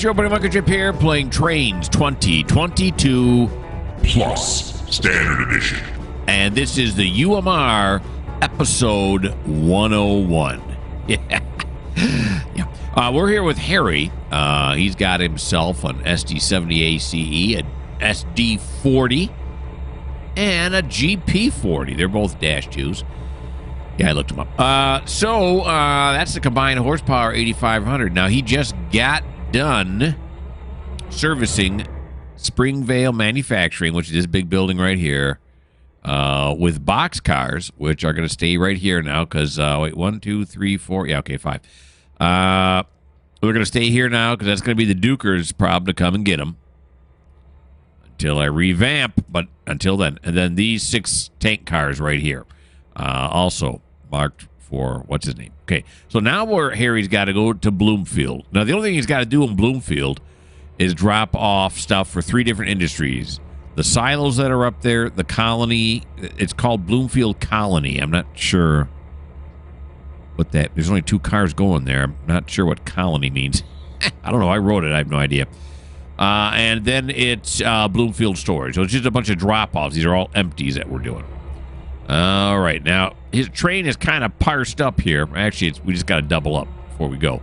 your buddy Mikerowchip here, playing Trainz 2022 Plus Standard Edition. And this is the UMR episode 101. Yeah. We're here with Harry. He's got himself an SD70 ACE, an SD40, and a GP40. They're both Dash 2s. Yeah, I looked them up. So that's the combined horsepower 8,500. Now, he just got done servicing Springvale Manufacturing, which is this big building right here, with box cars, which are going to stay right here now because, wait, 1, 2, 3, 4. Yeah, okay, 5. We're going to stay here now because that's going to be the Duker's problem to come and get them until I revamp, but until then. And then these 6 tank cars right here, also marked for, what's his name? Okay, so now Harry's got to go to Bloomfield. Now, the only thing he's got to do in Bloomfield is drop off stuff for 3 different industries. The silos that are up there, the colony, it's called Bloomfield Colony. I'm not sure what that, there's only 2 cars going there. I'm not sure what colony means. I don't know. I wrote it. I have no idea. And then it's Bloomfield Storage. So it's just a bunch of drop-offs. These are all empties that we're doing. All right. Now, his train is kind of parsed up here. Actually, we just got to double up before we go.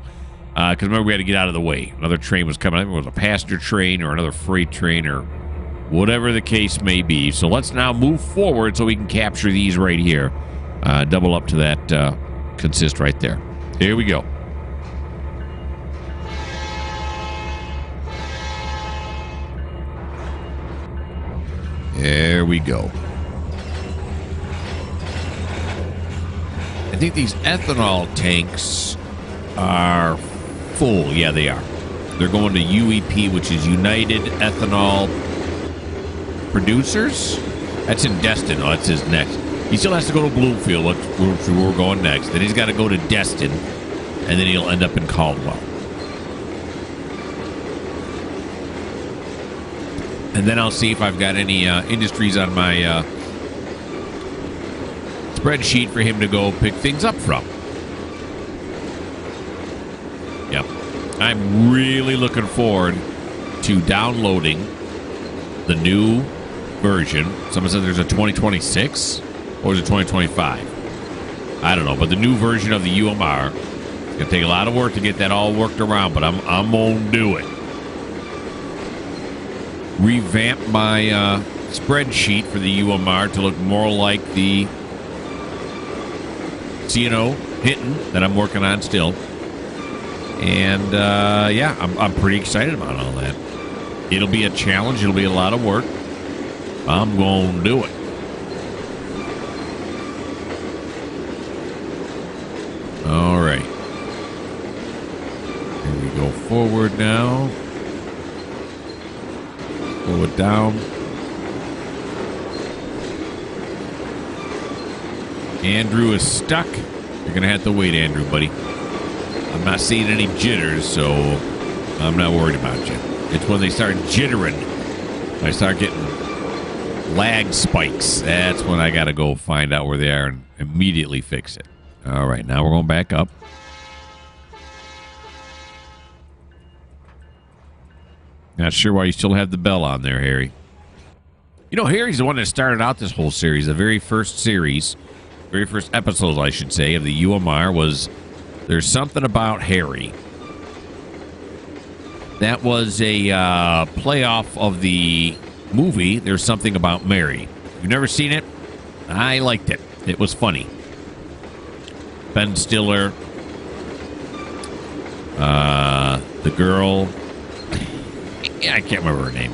Because remember, we had to get out of the way. Another train was coming. I think it was a passenger train or another freight train or whatever the case may be. So let's now move forward so we can capture these right here. Double up to that consist right there. Here we go. There we go. I think these ethanol tanks are full. Yeah, they are. They're going to UEP, which is United Ethanol Producers. That's in Destin. Oh, that's his next. He still has to go to Bloomfield, where we're going next. Then he's got to go to Destin, and then he'll end up in Caldwell. And then I'll see if I've got any industries on my spreadsheet for him to go pick things up from. Yep. I'm really looking forward to downloading the new version. Someone said there's a 2026 or is it 2025? I don't know, but the new version of the UMR. It's going to take a lot of work to get that all worked around, but I'm going to do it. Revamp my spreadsheet for the UMR to look more like the CNO Hinton that I'm working on still. And, yeah, I'm pretty excited about all that. It'll be a challenge. It'll be a lot of work. I'm going to do it. All right. Here we go forward now. Pull it down. Andrew is stuck. You're going to have to wait, Andrew, buddy. I'm not seeing any jitters, so I'm not worried about you. It's when they start jittering, I start getting lag spikes. That's when I got to go find out where they are and immediately fix it. All right, now we're going back up. Not sure why you still have the bell on there, Harry. You know, Harry's the one that started out this whole series. The very first series, very first episodes, I should say, of the UMR was There's Something About Harry. That was a playoff of the movie There's Something About Mary. You've never seen it? I liked it. It was funny. Ben Stiller, the girl, I can't remember her name.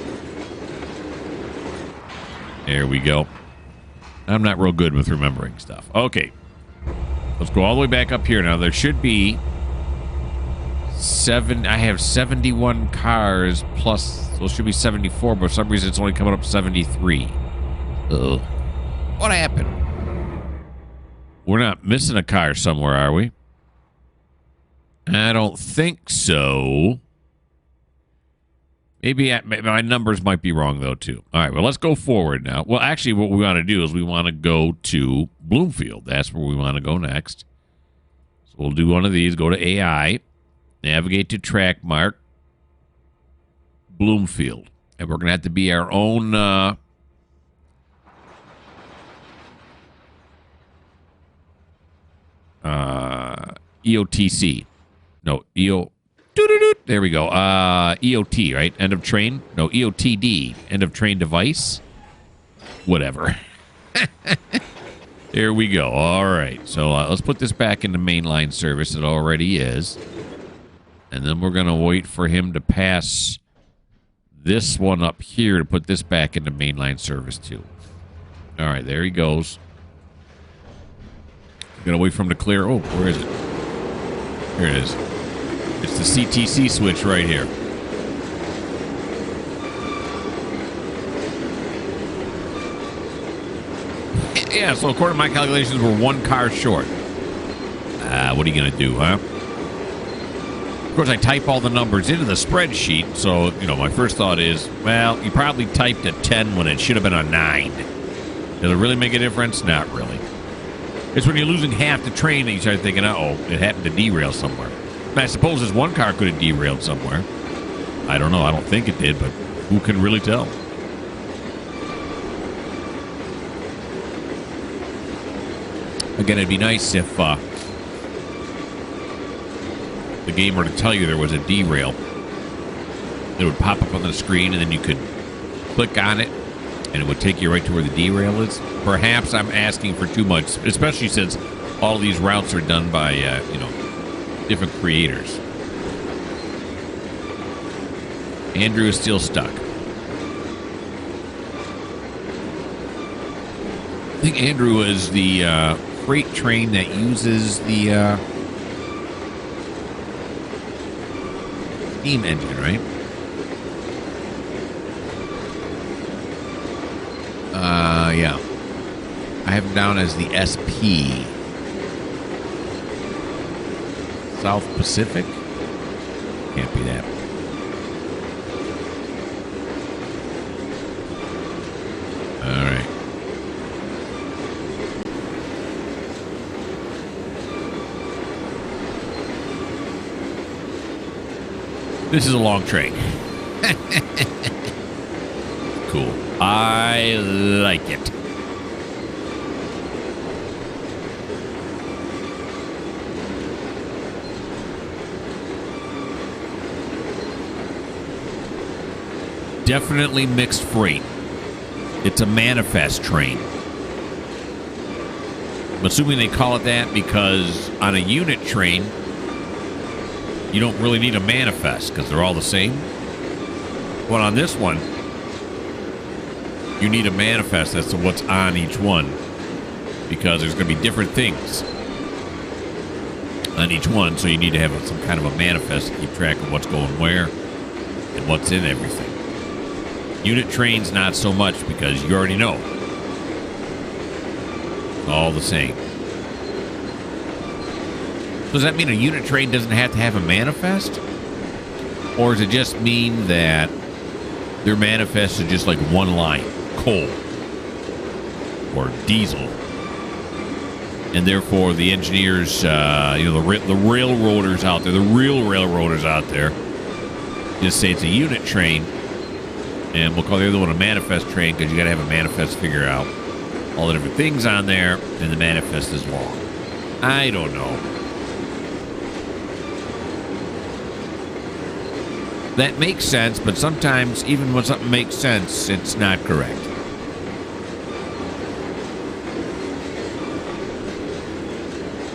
There we go. I'm not real good with remembering stuff. Okay. Let's go all the way back up here now. There should be I have 71 cars plus, so it should be 74, but for some reason it's only coming up 73. Ugh. What happened? We're not missing a car somewhere, are we? I don't think so. Maybe my numbers might be wrong, though, too. All right, well, let's go forward now. Well, actually, what we want to do is we want to go to Bloomfield. That's where we want to go next. So we'll do one of these. Go to AI. Navigate to track mark. Bloomfield. And we're going to have to be our own EOTC. No, EO. There we go. EOT, right? End of train? No, EOTD. End of train device? Whatever. There we go. All right. So let's put this back into mainline service. It already is. And then we're going to wait for him to pass this one up here to put this back into mainline service too. All right. There he goes. Going to wait for him to clear. Oh, where is it? Here it is. It's the CTC switch right here. Yeah, so according to my calculations, we're one car short. What are you going to do, huh? Of course, I type all the numbers into the spreadsheet, so, my first thought is, well, you probably typed a 10 when it should have been a 9. Does it really make a difference? Not really. It's when you're losing half the train that you start thinking, uh-oh, it happened to derail somewhere. And I suppose this one car could have derailed somewhere. I don't know. I don't think it did, but who can really tell? Again, it'd be nice if the game were to tell you there was a derail. It would pop up on the screen, and then you could click on it, and it would take you right to where the derail is. Perhaps I'm asking for too much, especially since all of these routes are done by, different creators. Andrew is still stuck. I think Andrew is the freight train that uses the steam engine, right? Yeah. I have him down as the SP. South Pacific? Can't be that. All right. This is a long train. Cool. I like it. Definitely mixed freight. It's a manifest train. I'm assuming they call it that because on a unit train, you don't really need a manifest because they're all the same. But on this one, you need a manifest as to what's on each one because there's going to be different things on each one. So you need to have some kind of a manifest to keep track of what's going where and what's in everything. Unit trains, not so much because you already know. It's all the same. Does that mean a unit train doesn't have to have a manifest? Or does it just mean that their manifest is just like one line, coal or diesel? And therefore the engineers, the railroaders out there, the real railroaders out there, just say it's a unit train. And we'll call the other one a manifest train because you got to have a manifest to figure out all the different things on there, and the manifest is long. I don't know. That makes sense, but sometimes, even when something makes sense, it's not correct.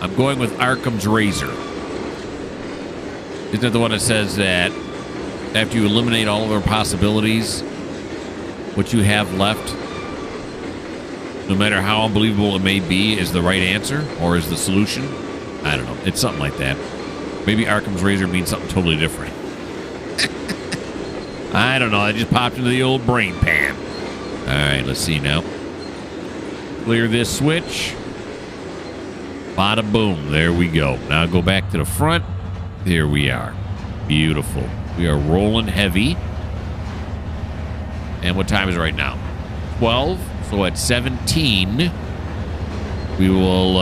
I'm going with Arkham's razor. Isn't that the one that says that after you eliminate all of their possibilities, what you have left, no matter how unbelievable it may be, is the right answer or is the solution? I don't know. It's something like that. Maybe Arkham's razor means something totally different. I don't know. I just popped into the old brain pan. All right, let's see now. Clear this switch. Bada boom. There we go. Now go back to the front. Here we are. Beautiful. We are rolling heavy. And what time is it right now? 12. So at 17, we will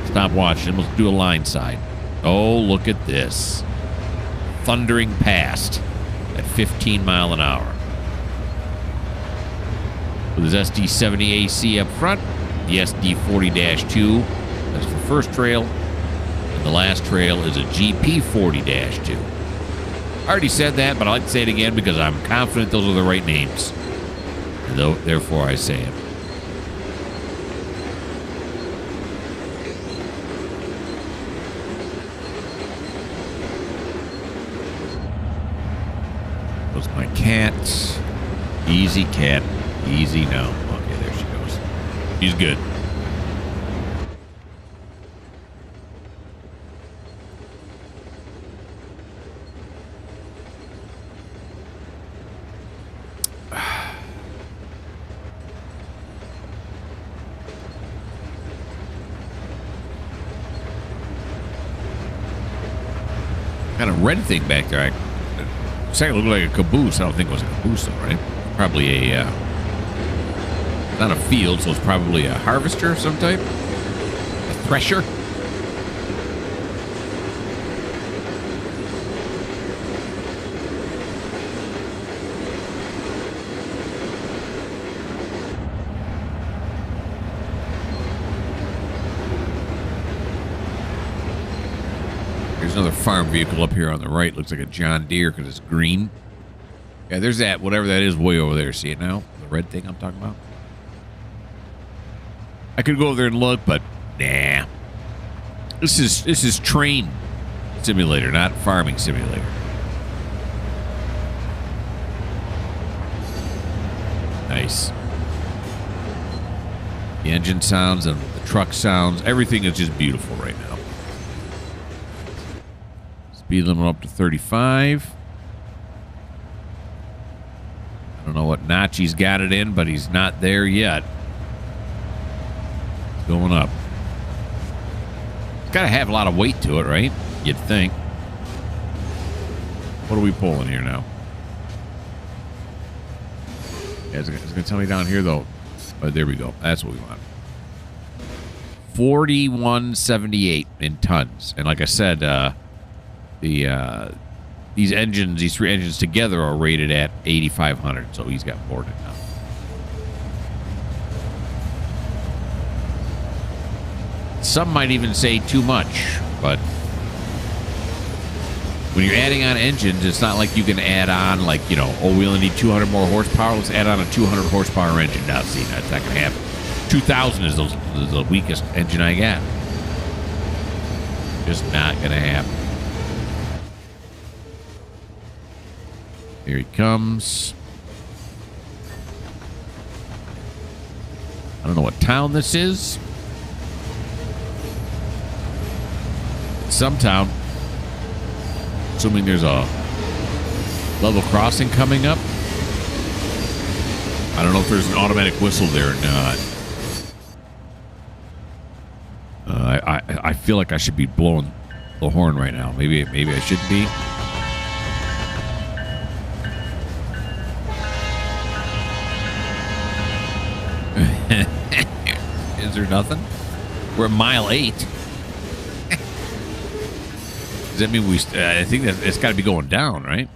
stop watching. Let's do a line side. Oh, look at this. Thundering past. at 15 mile an hour. With his SD70AC up front, the SD40-2, that's the first trail, and the last trail is a GP40-2. I already said that, but I like to say it again because I'm confident those are the right names. And therefore, I say it. Those my cats. Easy, cat. Easy now. Okay, there she goes. She's good. Got a red thing back there. It's starting to look like a caboose. I don't think it was a caboose, though, right? Probably a, not a field, so it's probably a harvester of some type. A thresher. There's another farm vehicle up here on the right. Looks like a John Deere because it's green. Yeah, there's that, whatever that is, way over there. See it now? The red thing I'm talking about? I could go over there and look, but nah. This is train simulator, not farming simulator. Nice. The engine sounds and the truck sounds, everything is just beautiful right now. Speed limit up to 35. I don't know what notch he's got it in, but he's not there yet. It's going up. It's got to have a lot of weight to it, right? You'd think. What are we pulling here now? Yeah, it's going to tell me down here, though. Oh, there we go. That's what we want. 4178 in tons. And like I said, these engines, these three engines together are rated at 8,500, so he's got more than enough. Some might even say too much, but when you're adding on engines, it's not like you can add on, like, you know, oh, we only need 200 more horsepower. Let's add on a 200 horsepower engine. Now, see, that's not going to happen. 2,000 is the weakest engine I got. Just not going to happen. Here he comes. I don't know what town this is. It's some town. Assuming there's a level crossing coming up. I don't know if there's an automatic whistle there or not. I feel like I should be blowing the horn right now. Maybe I shouldn't be. Is there nothing? We're at mile 8. Does that mean we... I think that it's got to be going down, right?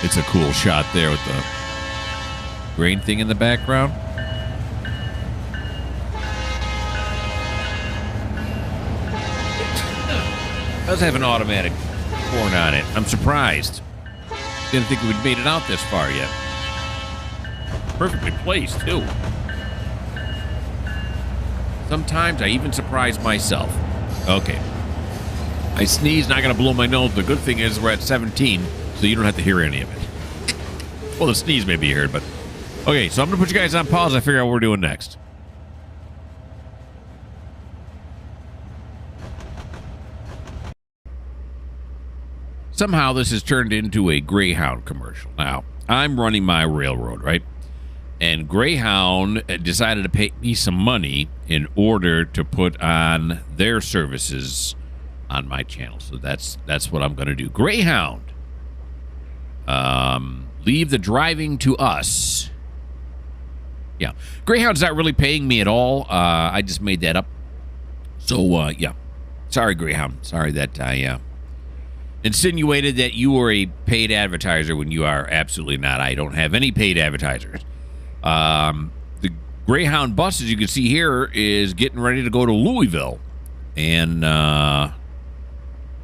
It's a cool shot there with the grain thing in the background. It does have an automatic horn on it. I'm surprised. Didn't think we'd made it out this far yet. Perfectly placed, too. Sometimes I even surprise myself. Okay. I sneeze, not going to blow my nose. The good thing is we're at 17, so you don't have to hear any of it. Well, the sneeze may be heard, but... Okay, so I'm going to put you guys on pause. I figure out what we're doing next. Somehow this has turned into a Greyhound commercial. Now, I'm running my railroad, right? And Greyhound decided to pay me some money in order to put on their services on my channel. So that's what I'm going to do. Greyhound, leave the driving to us. Yeah, Greyhound's not really paying me at all. I just made that up. So, yeah. Sorry, Greyhound. Sorry that I insinuated that you were a paid advertiser when you are absolutely not. I don't have any paid advertisers. The Greyhound bus, as you can see here, is getting ready to go to Louisville. And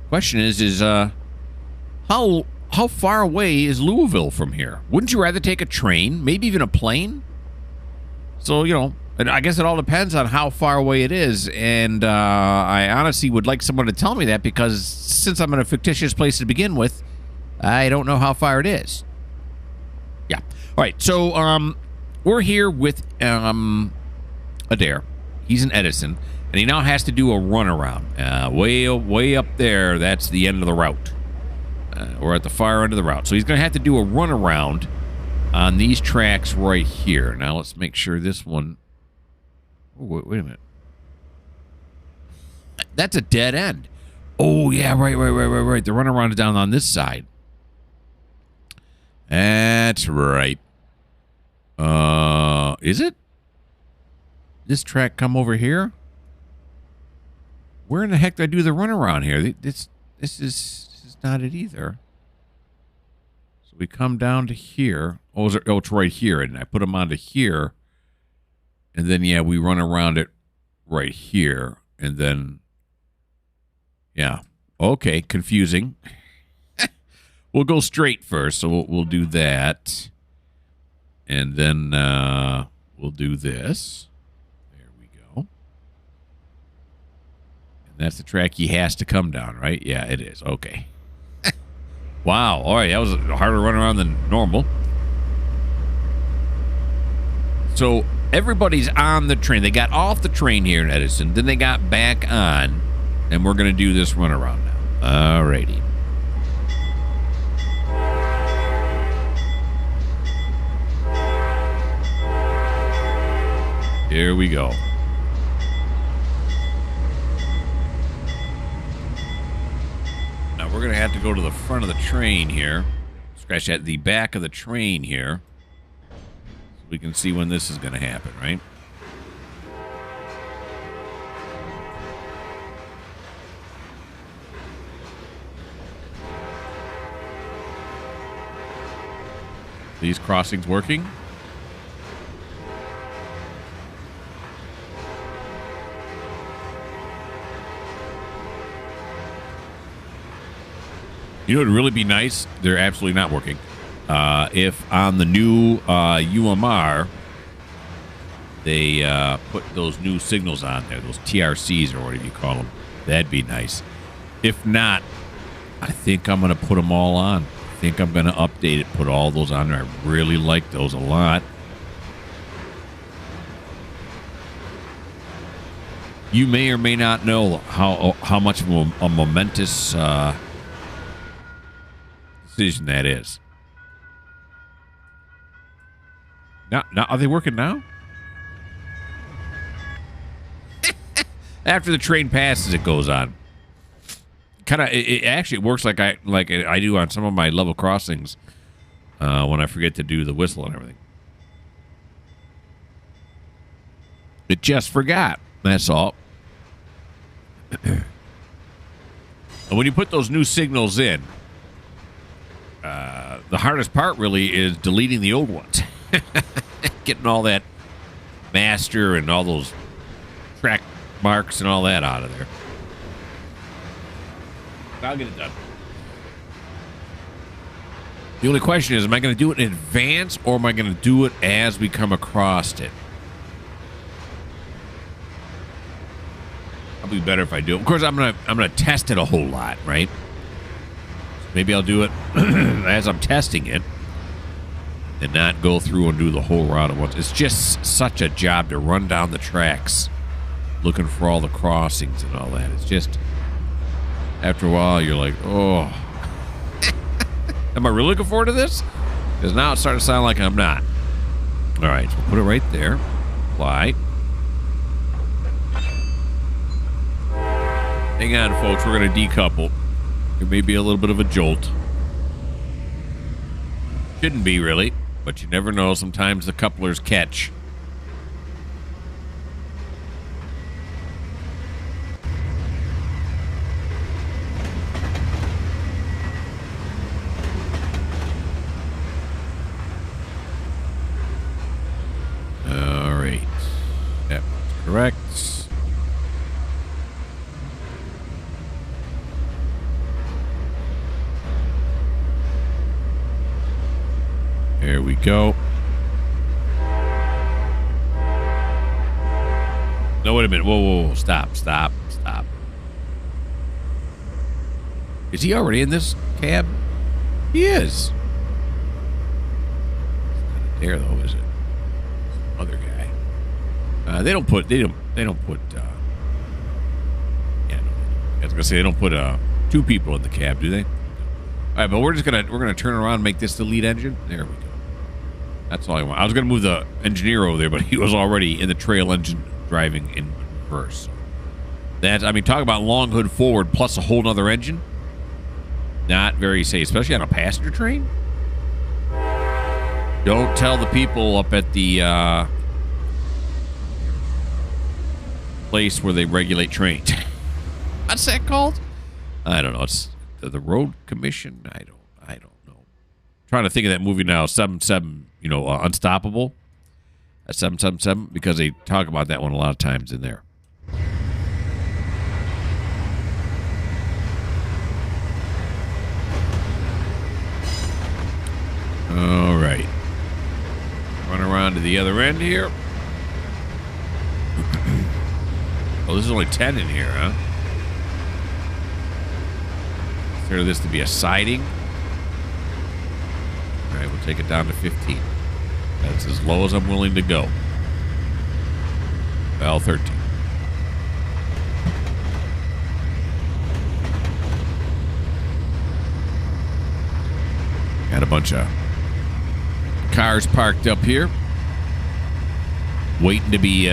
question is how far away is Louisville from here? Wouldn't you rather take a train, maybe even a plane? So, you know, and I guess it all depends on how far away it is. And I honestly would like someone to tell me that, because since I'm in a fictitious place to begin with, I don't know how far it is. Yeah. All right. So we're here with Adair. He's in Edison, and he now has to do a runaround. Way up there, that's the end of the route. We're at the far end of the route. So he's going to have to do a runaround on these tracks right here. Now let's make sure this one... Oh, wait a minute. That's a dead end. Oh, yeah, right. The runaround is down on this side. That's right. Is it? This track come over here? Where in the heck did I do the runaround here? This is not it either. So we come down to here. Oh, it's right here. And I put them onto here. And then, yeah, we run around it right here. And then, yeah. Okay, confusing. We'll go straight first, so we'll do that. And then we'll do this. There we go. And that's the track he has to come down, right? Yeah, it is. Okay. Wow. All right, that was a harder run around than normal. So everybody's on the train. They got off the train here in Edison. Then they got back on. And we're going to do this runaround now. All righty. Here we go. Now we're going to have to go to the front of the train here. Scratch at the back of the train here. So we can see when this is going to happen, right? These crossings working? You know, it would really be nice. They're absolutely not working. If on the new UMR, they put those new signals on there, those TRCs or whatever you call them, that'd be nice. If not, I think I'm going to put them all on. I think I'm going to update it, put all those on there. I really like those a lot. You may or may not know how much of a momentous decision that is. Now, are they working now? After the train passes, it goes on. Kind of, it actually works like I do on some of my level crossings when I forget to do the whistle and everything. It just forgot. That's all. And when you put those new signals in, the hardest part really is deleting the old ones. Getting all that master and all those track marks and all that out of there. I'll get it done. The only question is, am I going to do it in advance or am I going to do it as we come across it? Probably better if I do it. Of course, I'm gonna test it a whole lot, right? Maybe I'll do it as I'm testing it and not go through and do the whole route at once. It's just such a job to run down the tracks looking for all the crossings and all that. It's just, after a while, you're like, oh. Am I really looking forward to this? Because now it's starting to sound like I'm not. All right, so put it right there. Apply. Hang on, folks. We're going to decouple. It may be a little bit of a jolt. Shouldn't be, really. But you never know. Sometimes the couplers catch. There we go. No, wait a minute. Whoa. Stop. Is he already in this cab? He is. It's not there though, is it? Other guy. They don't put. Yeah, no, I was gonna say they don't put two people in the cab, do they? All right, but we're gonna turn around and make this the lead engine. There we go. That's all I want. I was gonna move the engineer over there, but he was already in the trail engine driving in reverse. Talk about long hood forward plus a whole nother engine. Not very safe, especially on a passenger train. Don't tell the people up at the place where they regulate trains. What's that called? I don't know. It's the Road Commission. I don't know. I'm trying to think of that movie now. 7-7. Unstoppable. At 777 because they talk about that one a lot of times in there. All right. Run around to the other end here. Oh, this is only 10 in here, huh? Consider this to be a siding. All right, we'll take it down to 15. That's as low as I'm willing to go. Well, 13. Got a bunch of cars parked up here, waiting to be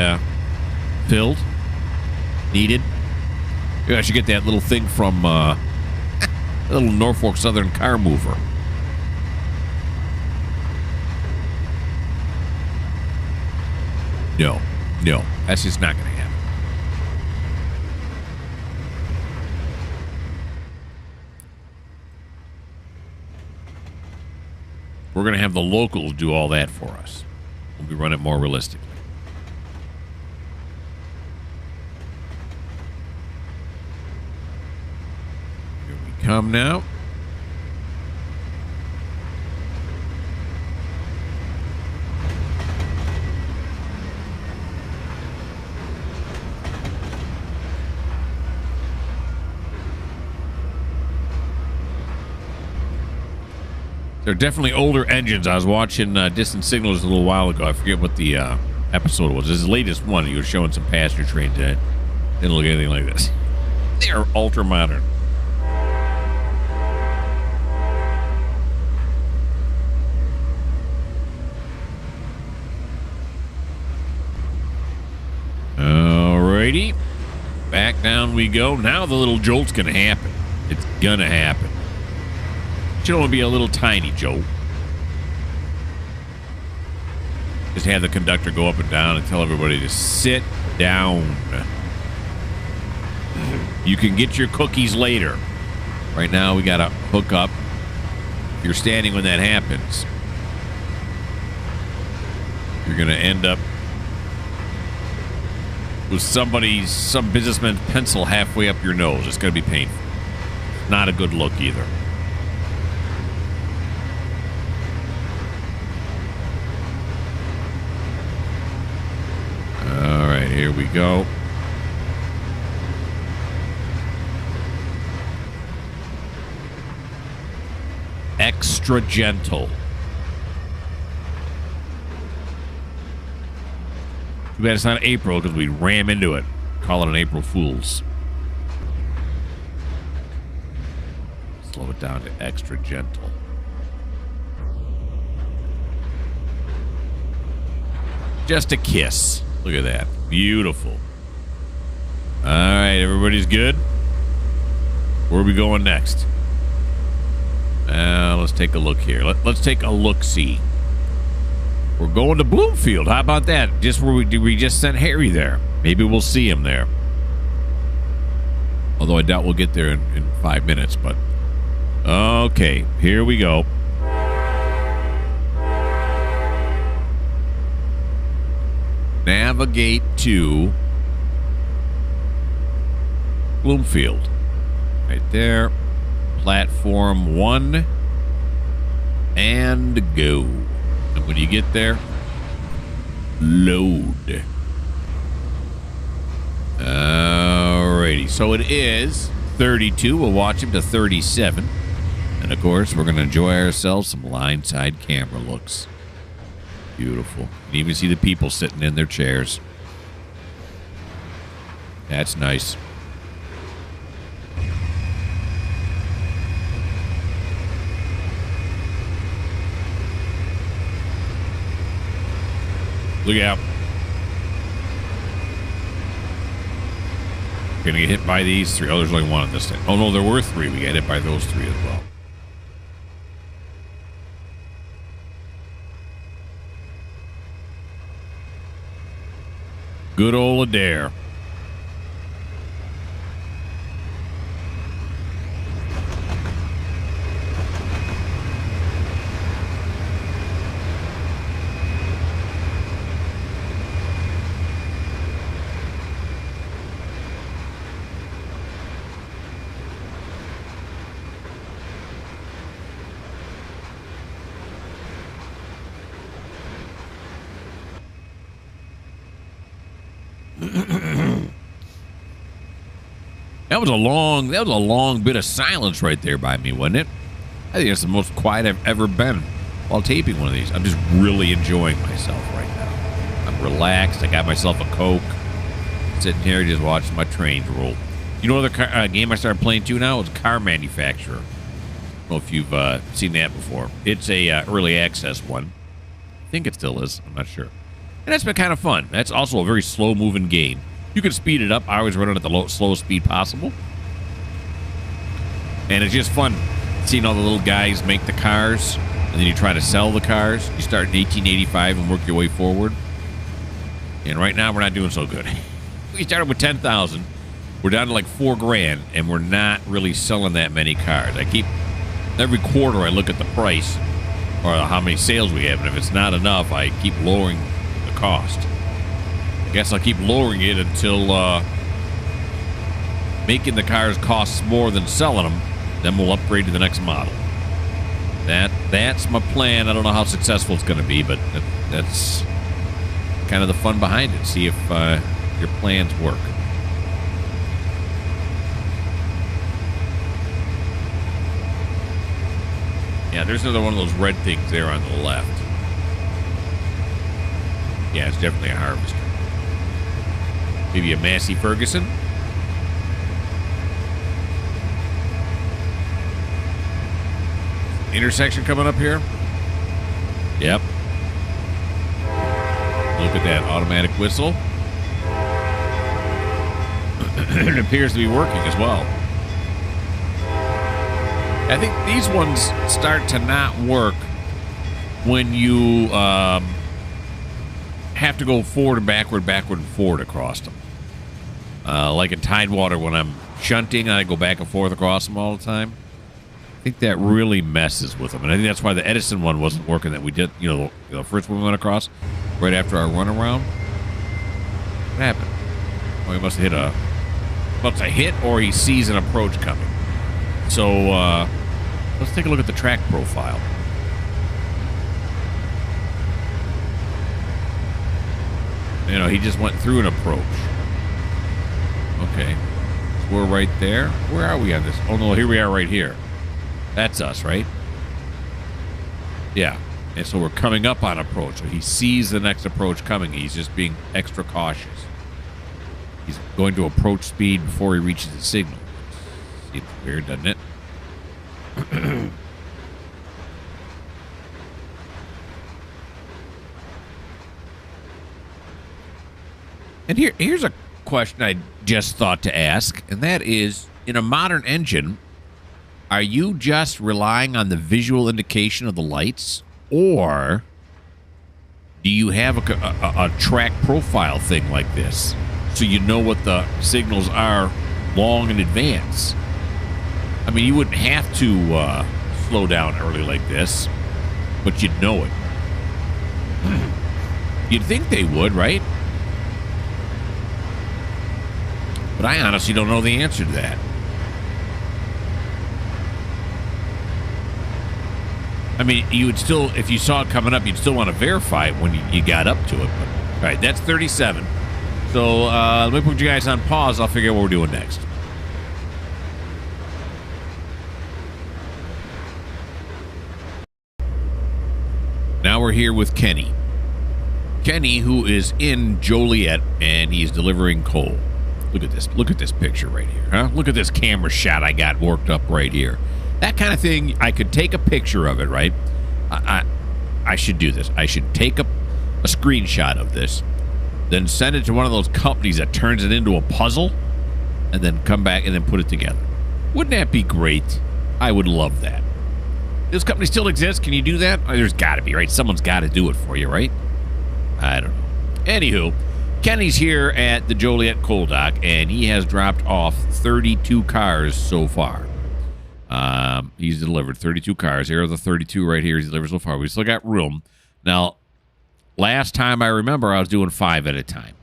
filled. Needed. Maybe I should get that little thing from a little Norfolk Southern car mover. No, that's just not going to happen. We're going to have the locals do all that for us. We'll be running it more realistically. Here we come now. They're definitely older engines. I was watching Distant Signals a little while ago. I forget what the episode was. This is the latest one. He was showing some passenger trains in it. Didn't look anything like this. They are ultra modern. Alrighty. Back down we go. Now the little jolt's going to happen. It's going to happen. Should only be a little tiny jolt. Just have the conductor go up and down and tell everybody to sit down. You can get your cookies later. Right now, we got to hook up. If you're standing when that happens, you're going to end up with some businessman's pencil halfway up your nose. It's going to be painful. Not a good look either. All right, here we go. Extra gentle. Too bad it's not April because we ram into it. Call it an April Fool's. Slow it down to extra gentle. Just a kiss. Look at that. Beautiful. All right, everybody's good? Where are we going next? Let's take a look here. Let's take a look-see. We're going to Bloomfield. How about that? Just where we just sent Harry there. Maybe we'll see him there. Although I doubt we'll get there in 5 minutes, but... Okay, here we go. Navigate to Bloomfield. Right there. Platform 1. And go. And when you get there, load. Alrighty, so it is 32. We'll watch him to 37. And of course, we're going to enjoy ourselves some line side camera looks. Beautiful. You can even see the people sitting in their chairs. That's nice. Look out. Gonna get hit by these three. Oh, there's only one on this thing. Oh, no, there were three. We got hit by those three as well. Good old Adair. That was a long bit of silence right there by me, wasn't it? I think it's the most quiet I've ever been while taping one of these. I'm just really enjoying myself right now. I'm relaxed. I got myself a Coke. Sitting here just watching my trains roll. You know another game I started playing too now? It's Car Manufacturer. I don't know if you've seen that before. It's a early access one. I think it still is. I'm not sure. And that's been kind of fun. That's also a very slow-moving game. You can speed it up. I always run it at the slowest speed possible. And it's just fun seeing all the little guys make the cars. And then you try to sell the cars. You start in 1885 and work your way forward. And right now, we're not doing so good. We started with 10,000. We're down to like $4,000. And we're not really selling that many cars. Every quarter, I look at the price. Or how many sales we have. And if it's not enough, I keep lowering the cost. I guess I'll keep lowering it until making the cars costs more than selling them. Then we'll upgrade to the next model. That's my plan. I don't know how successful it's going to be, but that's kind of the fun behind it. See if your plans work. Yeah, there's another one of those red things there on the left. Yeah, it's definitely a harvester. Maybe a Massey Ferguson. Intersection coming up here. Yep. Look at that automatic whistle. It appears to be working as well. I think these ones start to not work when you have to go forward and backward and forward across them. Like in Tidewater, when I'm shunting, I go back and forth across them all the time. I think that really messes with them, and I think that's why the Edison one wasn't working. That we did, the first one we went across right after our run around. What happened? Well, he must have hit a hit, or he sees an approach coming. So let's take a look at the track profile. He just went through an approach. Okay. So we're right there. Where are we on this? Oh, no, here we are right here. That's us, right? Yeah. And so we're coming up on approach. So he sees the next approach coming. He's just being extra cautious. He's going to approach speed before he reaches the signal. Seems weird, doesn't it? And here's a question I just thought to ask, and that is, in a modern engine, are you just relying on the visual indication of the lights, or do you have a track profile thing like this, so you know what the signals are long in advance? I mean, you wouldn't have to slow down early like this, but you'd know it. You'd think they would, right? But I honestly don't know the answer to that. I mean, you would still, if you saw it coming up, you'd still want to verify it when you got up to it. But, all right, that's 37. So let me put you guys on pause. I'll figure out what we're doing next. Now we're here with Kenny. Kenny, who is in Joliet, and he's delivering coal. Look at this. Look at this picture right here, huh? Look at this camera shot I got worked up right here. That kind of thing, I could take a picture of it, right? I should do this. I should take a screenshot of this, then send it to one of those companies that turns it into a puzzle, and then come back and then put it together. Wouldn't that be great? I would love that. This company still exists? Can you do that? Oh, there's got to be, right? Someone's got to do it for you, right? I don't know. Anywho, Kenny's here at the Joliet coal dock, and he has dropped off 32 cars so far. He's delivered 32 cars. Here are the 32 right here he's delivered so far. We still got room. Now, last time I remember, I was doing 5 at a time.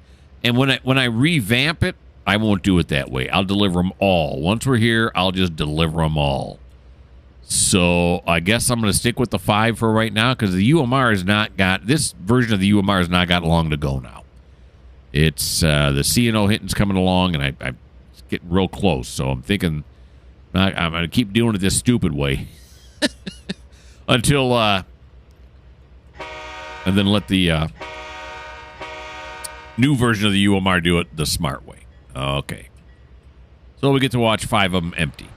And when I revamp it, I won't do it that way. I'll deliver them all. Once we're here, I'll just deliver them all. So I guess I'm going to stick with the 5 for right now, because the UMR has not got, this version of the UMR has not got long to go now. It's the C&O hitting's coming along, and I getting real close. So I'm thinking I'm going to keep doing it this stupid way until and then let the new version of the UMR do it the smart way. Okay. So we get to watch 5 of them empty.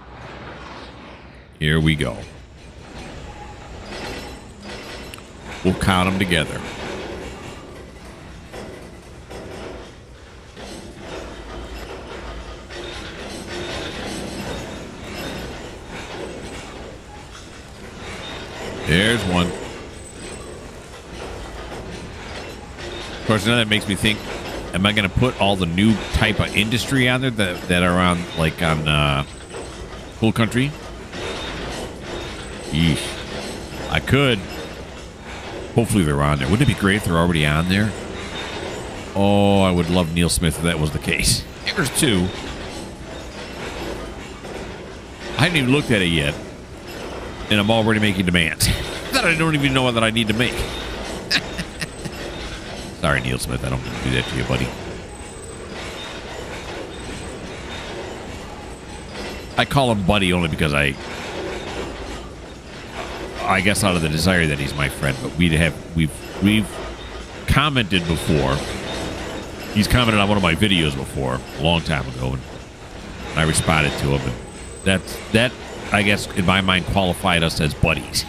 Here we go. We'll count them together. There's one. Of course, now that makes me think, am I going to put all the new type of industry on there that are on, like, on Cool Country? Yeesh. I could. Hopefully they're on there. Wouldn't it be great if they're already on there? Oh, I would love Neil Smith if that was the case. There's 2. I haven't even looked at it yet, and I'm already making demands that I don't even know that I need to make. Sorry, Neil Smith. I don't mean to do that to you, buddy. I call him buddy only because I guess out of the desire that he's my friend, but we've commented before. He's commented on one of my videos before, a long time ago, and I responded to him, and that I guess in my mind qualified us as buddies.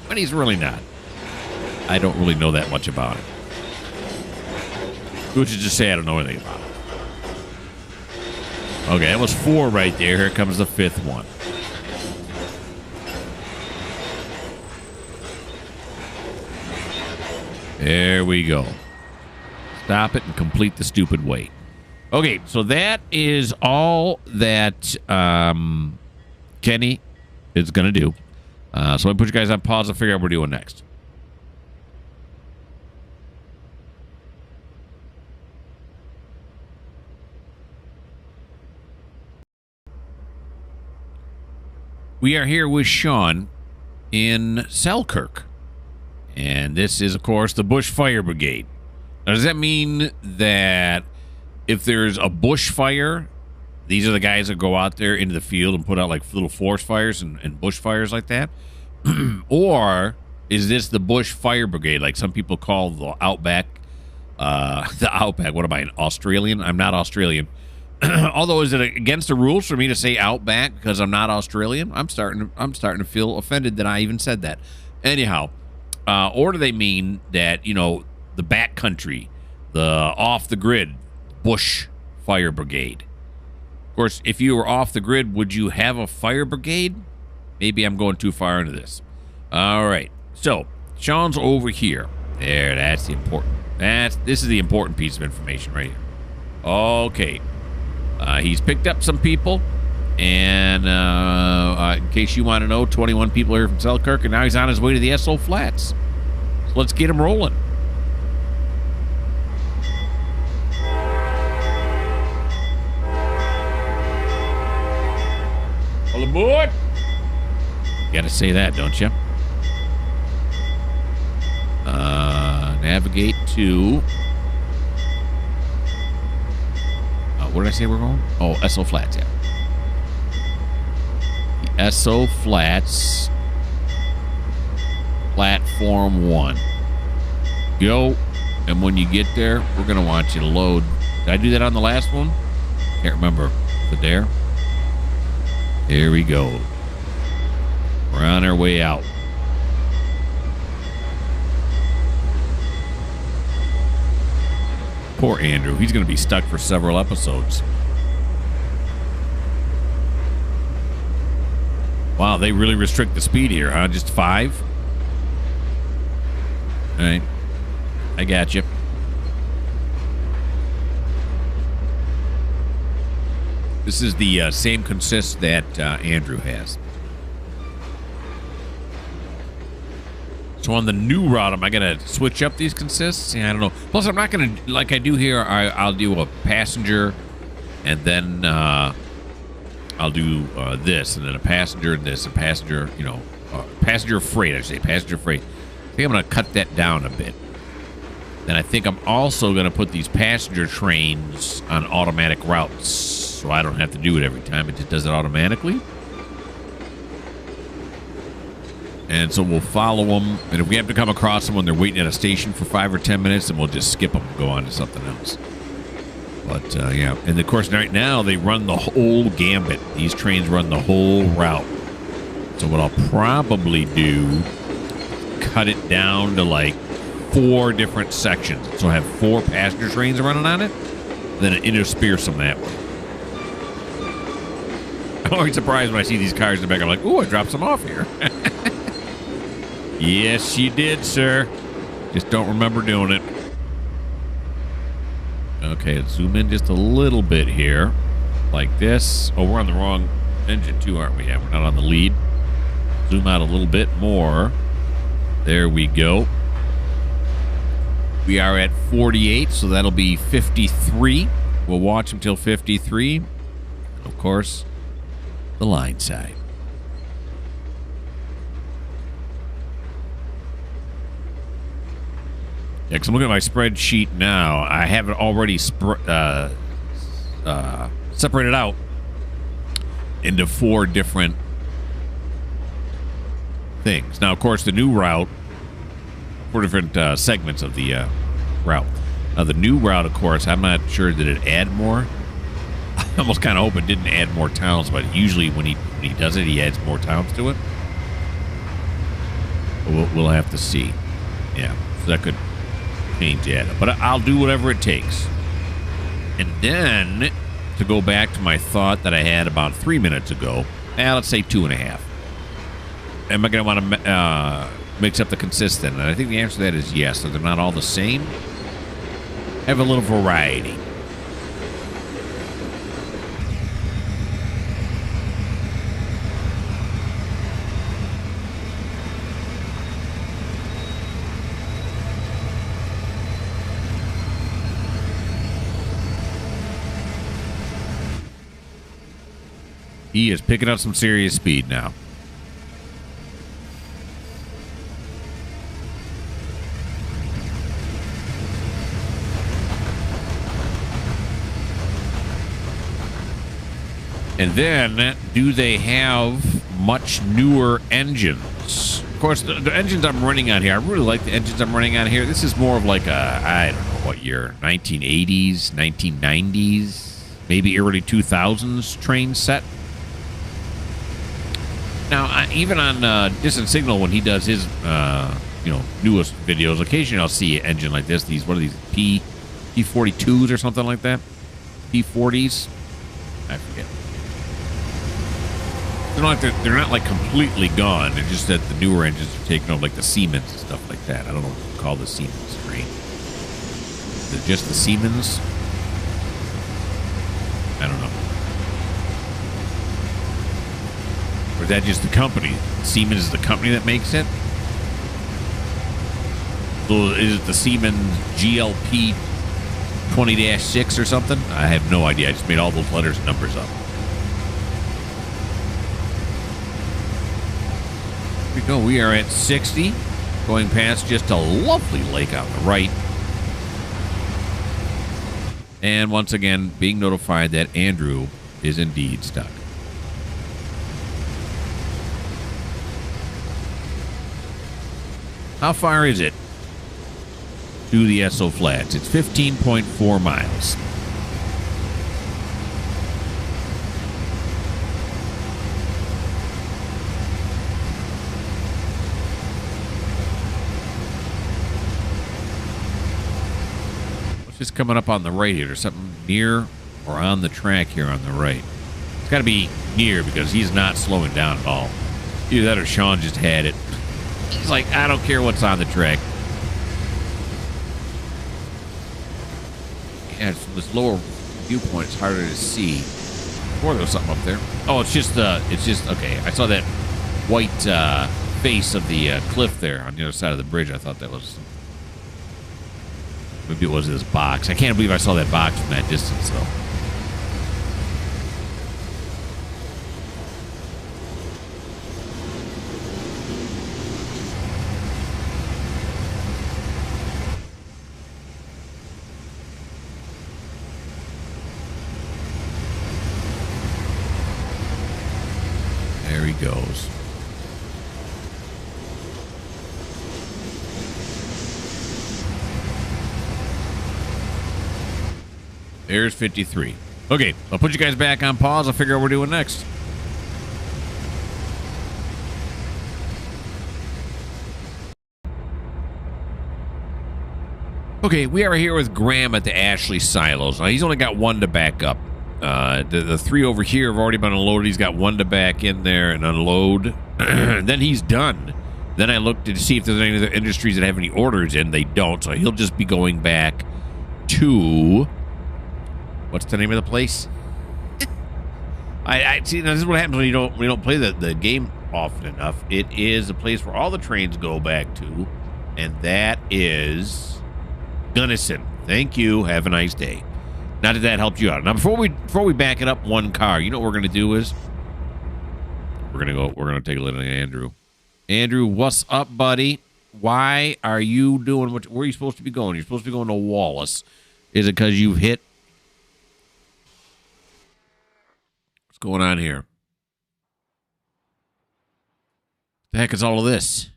But he's really not. I don't really know that much about him. Which is to say I don't know anything about him. Okay, that was 4 right there. Here comes the 5th one. There we go. Stop it and complete the stupid wait. Okay, so that is all that Kenny is going to do. So I'm going to put you guys on pause and figure out what we're doing next. We are here with Sean in Selkirk. And this is, of course, the Bush Fire Brigade. Now, does that mean that if there's a bush fire, these are the guys that go out there into the field and put out like little forest fires and bush fires like that? Or is this the Bush Fire Brigade, like some people call the Outback? The Outback. What am I, an Australian? I'm not Australian. Although, is it against the rules for me to say Outback because I'm not Australian? I'm starting to feel offended that I even said that. Anyhow, or do they mean that, you know, the backcountry, the off the grid Bush Fire Brigade? Of course, if you were off the grid, would you have a fire brigade? Maybe I'm going too far into this. All right. So, Sean's over here. There, that's the important. This is the important piece of information right here. Okay. He's picked up some people, and in case you want to know, 21 people here from Selkirk, and now he's on his way to the SO Flats. So let's get him rolling. All aboard! You gotta say that, don't you? navigate to... where did I say we're going? Oh, SO Flats, yeah. The SO Flats Platform 1. Go, and when you get there, we're going to want you to load. Did I do that on the last one? Can't remember. Is it there? Here we go. We're on our way out. Poor Andrew. He's going to be stuck for several episodes. Wow, they really restrict the speed here, huh? Just 5? All right. I got you. This is the same consist that Andrew has. So on the new route, am I going to switch up these consists? Yeah, I don't know. Plus, I'm not going to, like I do here, I'll do a passenger, and then I'll do this, and then a passenger, and this, a passenger, you know, passenger freight, I should say, passenger freight. I think I'm going to cut that down a bit. And I think I'm also going to put these passenger trains on automatic routes, so I don't have to do it every time. It just does it automatically. And so we'll follow them. And if we have to come across them when they're waiting at a station for 5 or 10 minutes, then we'll just skip them and go on to something else. But, yeah. And, of course, right now they run the whole gambit. These trains run the whole route. So what I'll probably do, cut it down to, like, 4 different sections. So I have 4 passenger trains running on it, then intersperse them that way. I'm always surprised when I see these cars in the back. I'm like, ooh, I dropped some off here. Yes, you did, sir. Just don't remember doing it. Okay, let's zoom in just a little bit here. Like this. Oh, we're on the wrong engine, too, aren't we? Yeah, we're not on the lead. Zoom out a little bit more. There we go. We are at 48, so that'll be 53. We'll watch until 53. And of course, the line side. Yeah, because I'm looking at my spreadsheet now. I have it already separated out into 4 different things. Now, of course, the new route, 4 different segments of the route. Now, the new route, of course, I'm not sure, did it add more? I almost kind of hope it didn't add more towns, but usually when he does it, he adds more towns to it. We'll have to see. Yeah, so that could change that. But I'll do whatever it takes. And then, to go back to my thought that I had about 3 minutes ago, let's say 2.5. Am I going to want to mix up the consistent? And I think the answer to that is yes. So they're not all the same. Have a little variety. He is picking up some serious speed now. And then, do they have much newer engines? Of course, the engines I'm running on here, I really like the engines I'm running on here. This is more of like a, I don't know what year, 1980s, 1990s, maybe early 2000s train set. Now, even on Distant Signal, when he does his, newest videos, occasionally I'll see an engine like this. What are these, P42s or something like that? P40s? I forget. They're not like completely gone. They're just that the newer engines are taking over, like the Siemens and stuff like that. I don't know what to call the Siemens train. Is it just the Siemens? I don't know. Or is that just the company? Siemens is the company that makes it? So is it the Siemens GLP 20-6 or something? I have no idea. I just made all those letters and numbers up. Here we go. We are at 60. Going past just a lovely lake on the right. And once again, being notified that Andrew is indeed stuck. How far is it to the Esso Flats? It's 15.4 miles. What's just coming up on the right here? There's something near or on the track here on the right. It's got to be near because he's not slowing down at all. Either that or Sean just had it. He's like, I don't care what's on the track. Yeah, from this lower viewpoint, it's harder to see. Before there was something up there. Oh, it's just okay. I saw that white face of the cliff there on the other side of the bridge. I thought that was, maybe it was this box. I can't believe I saw that box from that distance, though. There he goes. There's 53. Okay, I'll put you guys back on pause. I'll figure out what we're doing next. Okay, we are here with Graham at the Ashley Silos. Now, he's only got one to back up. The three over here have already been unloaded. He's got one to back in there and unload. Then he's done. Then I looked to see if there's any other industries that have any orders in. They don't, so he'll just be going back to... What's the name of the place? I see. Now this is what happens when we don't play the game often enough. It is a place where all the trains go back to, and that is Gunnison. Thank you. Have a nice day. Not that that helped you out. Now before we back it up one car, you know what we're gonna do is we're gonna take a look at Andrew. Andrew, what's up, buddy? Why are you doing where are you supposed to be going? You're supposed to be going to Wallace. Is it because you've hit? What's going on here? What the heck is all of this?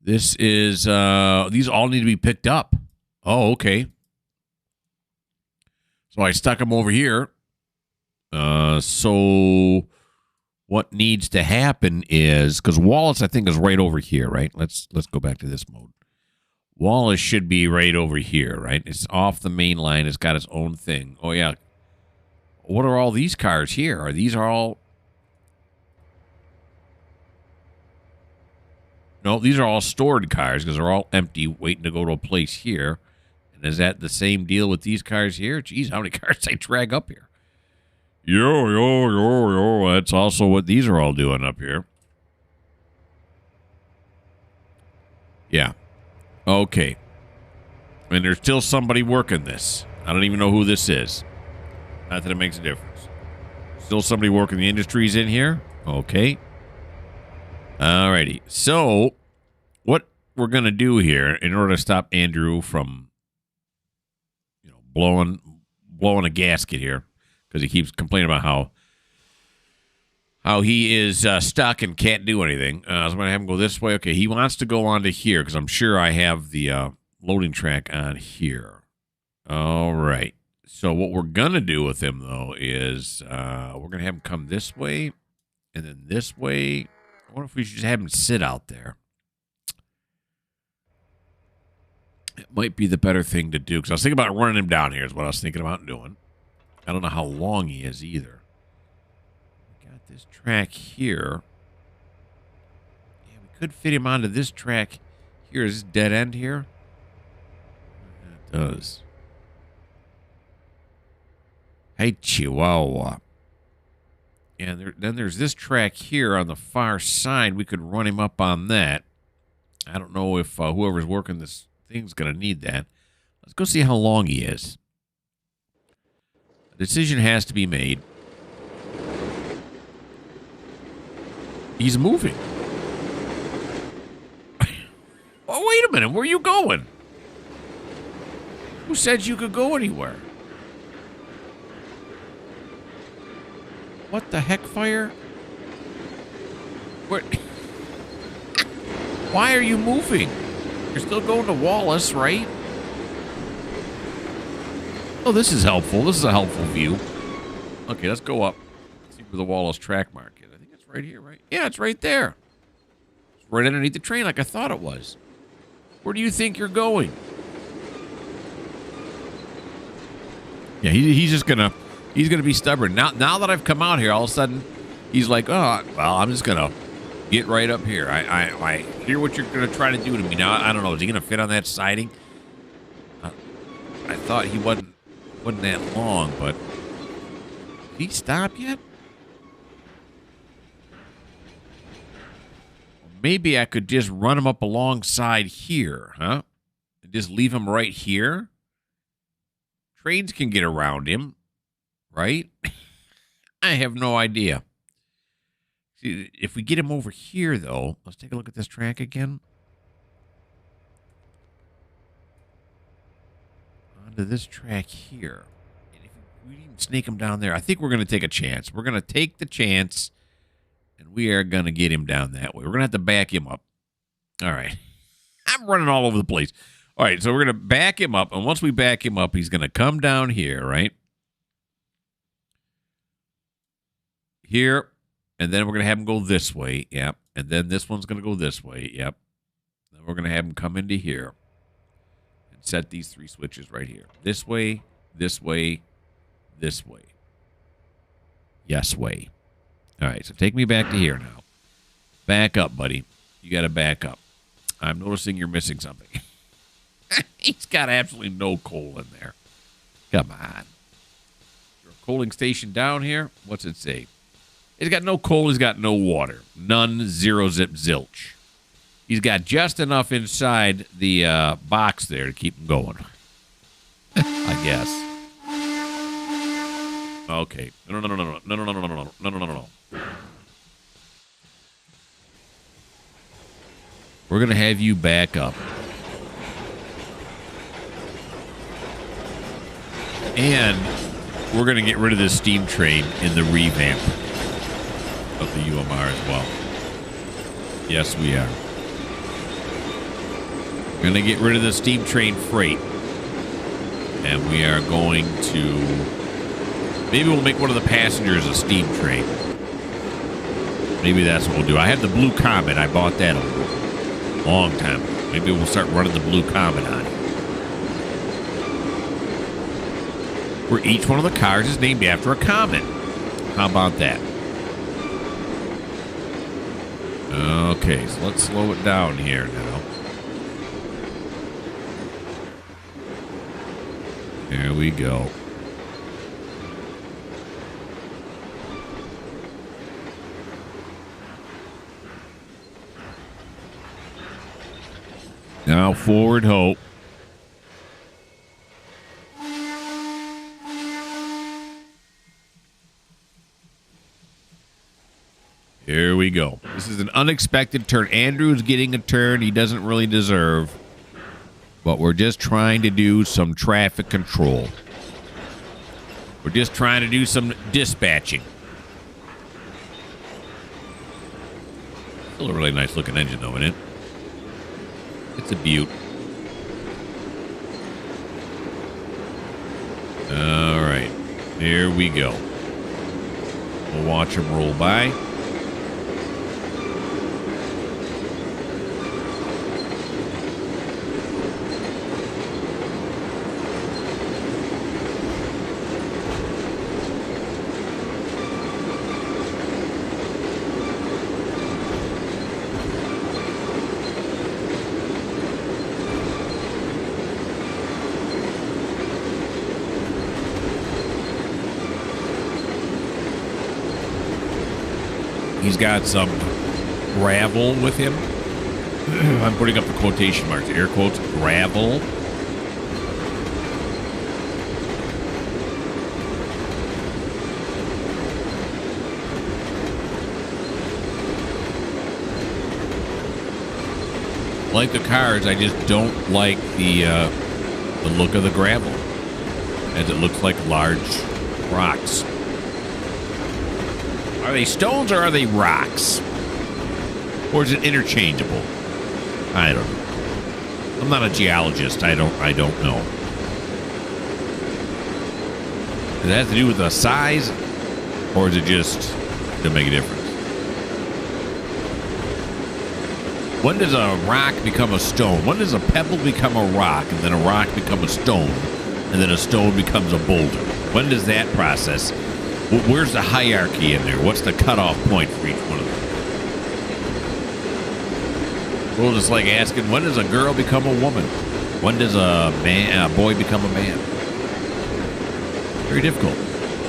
This is, these all need to be picked up. Oh, okay. So I stuck them over here. So what needs to happen is, because Wallace, I think, is right over here, right? Let's go back to this mode. Wallace should be right over here, right? It's off the main line. It's got its own thing. Oh, yeah. What are all these cars here? Are these all... No, these are all stored cars because they're all empty, waiting to go to a place here. And is that the same deal with these cars here? Geez, how many cars I drag up here? Yo. That's also what these are all doing up here. Yeah. Okay. And there's still somebody working this. I don't even know who this is. Not that it makes a difference. Still somebody working the industries in here. Okay. Alrighty. So, what we're going to do here, in order to stop Andrew from, blowing a gasket here, because he keeps complaining about how he is stuck and can't do anything. So I'm going to have him go this way. Okay, he wants to go on to here, because I'm sure I have the loading track on here. All right. So what we're going to do with him, though, is we're going to have him come this way, and then this way. I wonder if we should just have him sit out there. It might be the better thing to do, because I was thinking about running him down here is what I was thinking about doing. I don't know how long he is either. Got this track here. Yeah, we could fit him onto this track here. Is this dead end here? It does. Hey, Chihuahua. And then there's this track here on the far side. We could run him up on that. I don't know if whoever's working this thing's going to need that. Let's go see how long he is. A decision has to be made. He's moving. Oh, wait a minute. Where are you going? Who said you could go anywhere? What the heck, fire? Where? Why are you moving? You're still going to Wallace, right? Oh, this is helpful. This is a helpful view. Okay, let's go up. Let's see where the Wallace track mark is. I think it's right here, right? Yeah, it's right there. It's right underneath the train like I thought it was. Where do you think you're going? Yeah, he's just gonna be stubborn. Now that I've come out here, all of a sudden he's like, oh, well, I'm just gonna get right up here. I hear what you're gonna try to do to me. Now I don't know. Is he gonna fit on that siding? I thought he wasn't that long, but did he stop yet? Maybe I could just run him up alongside here, huh? And just leave him right here. Trainz can get around him, right? I have no idea. See, if we get him over here, though, let's take a look at this track again. Onto this track here. And if we even snake him down there, I think we're going to take a chance. We're going to take the chance, and we are going to get him down that way. We're going to have to back him up. All right. I'm running all over the place. All right, so we're going to back him up, and once we back him up, he's going to come down here, right? Here, and then we're going to have him go this way, yep. And then this one's going to go this way, yep. Then we're going to have him come into here and set these three switches right here. This way, this way, this way. Yes way. All right, so take me back to here now. Back up, buddy. You got to back up. I'm noticing you're missing something. He's got absolutely no coal in there. Come on. Is there a coaling station down here? What's it say? He's got no coal. He's got no water. None, zero, zip, zilch. He's got just enough inside the box there to keep him going. I guess. Okay. No. We're going to have you back up. And we're going to get rid of this steam train in the revamp of the UMR as well. Yes, we are. We're going to get rid of the steam train freight. And we are going to... Maybe we'll make one of the passengers a steam train. Maybe that's what we'll do. I have the Blue Comet. I bought that a long time ago. Maybe we'll start running the Blue Comet on it. Where each one of the cars is named after a comet. How about that? Okay, so let's slow it down here now. There we go. Now forward hope. Here we go. This is an unexpected turn. Andrew's getting a turn he doesn't really deserve. But we're just trying to do some traffic control. We're just trying to do some dispatching. Still a really nice looking engine though, isn't it? It's a beaut. All right. Here we go. We'll watch them roll by. He's got some gravel with him. I'm putting up the quotation marks, air quotes, gravel. like the cars. I just don't like the look of the gravel, as it looks like large rocks. Are they stones or are they rocks? Or is it interchangeable? I don't know. I'm not a geologist. I don't know. Does it have to do with the size, or is it just to make a difference? When does a rock become a stone? When does a pebble become a rock, and then a rock become a stone, and then a stone becomes a boulder? When does that process? Where's the hierarchy in there? What's the cutoff point for each one of them? Well, it's like asking, when does a girl become a woman? When does a boy become a man? Very difficult.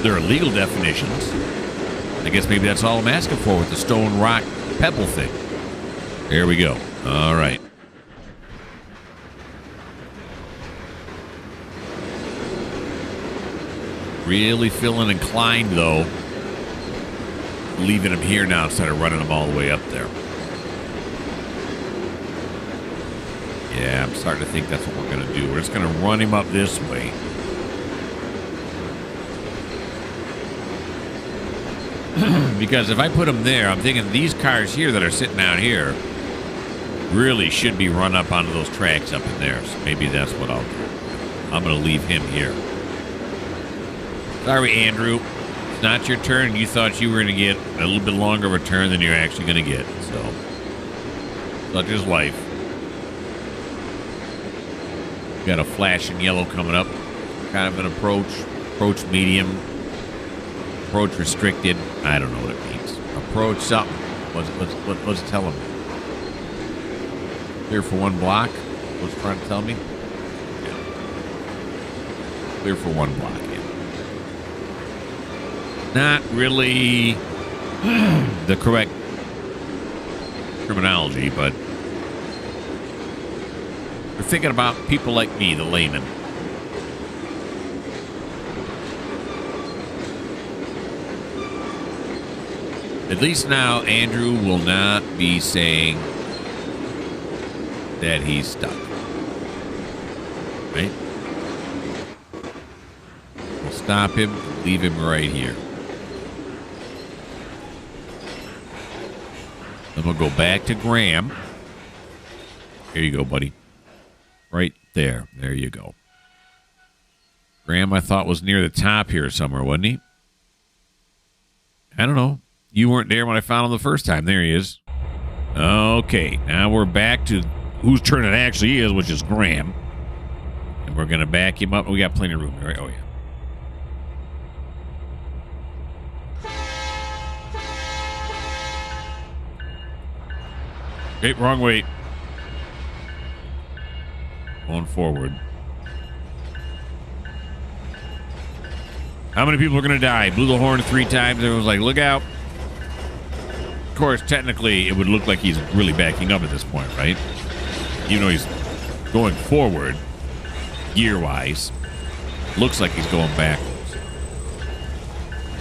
There are legal definitions. I guess maybe that's all I'm asking for with the stone, rock, pebble thing. There we go. All right. Really feeling inclined, though, leaving him here now instead of running him all the way up there. Yeah, I'm starting to think that's what we're going to do. We're just going to run him up this way. Because if I put him there, I'm thinking these cars here that are sitting out here really should be run up onto those tracks up in there. So maybe that's what I'll do. I'm going to leave him here. Sorry, Andrew. It's not your turn. You thought you were going to get a little bit longer of a turn than you're actually going to get. So, such is life. Got a flash in yellow coming up. Kind of an approach. Approach medium. Approach restricted. I don't know what it means. Approach something. Let's tell him. Clear for one block. What's it trying to tell me? Yeah. Clear for one block. Not really the correct terminology, but we're thinking about people like me, the layman. At least now, Andrew will not be saying that he's stuck. Right? We'll stop him, leave him right here. Then we'll go back to Graham. Here you go, buddy. Right there. There you go. Graham, I thought, was near the top here somewhere, wasn't he? I don't know. You weren't there when I found him the first time. There he is. Okay, now we're back to whose turn it actually is, which is Graham. And we're going to back him up. We got plenty of room, right? Oh, yeah. Okay, wrong way. Going forward. How many people are going to die? Blew the horn 3 times. Everyone was like, look out. Of course, technically, it would look like he's really backing up at this point, right? Even though he's going forward, gear-wise, looks like he's going backwards.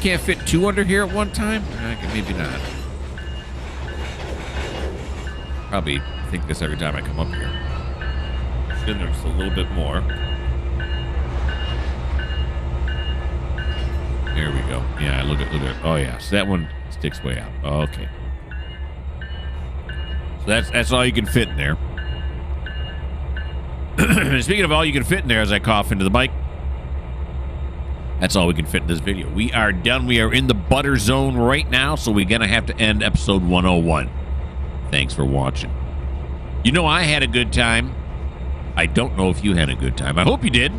Can't fit 2 under here at one time? Maybe not. Probably think this every time I come up here. Then there's a little bit more. There we go. Yeah, look at. Oh yeah, so that one sticks way out. Okay. So that's all you can fit in there. Speaking of all you can fit in there, as I cough into the mic, that's all we can fit in this video. We are done. We are in the butter zone right now, so we're gonna have to end episode 101. Thanks for watching. You know, I had a good time. I don't know if you had a good time. I hope you did.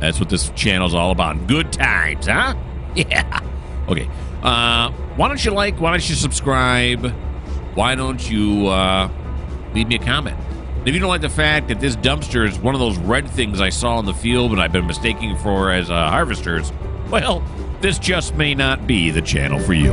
That's what this channel's all about. Good times, huh? Yeah. Okay. Why don't you like? Why don't you subscribe? Why don't you leave me a comment? If you don't like the fact that this dumpster is one of those red things I saw in the field and I've been mistaking for as harvesters, well, this just may not be the channel for you.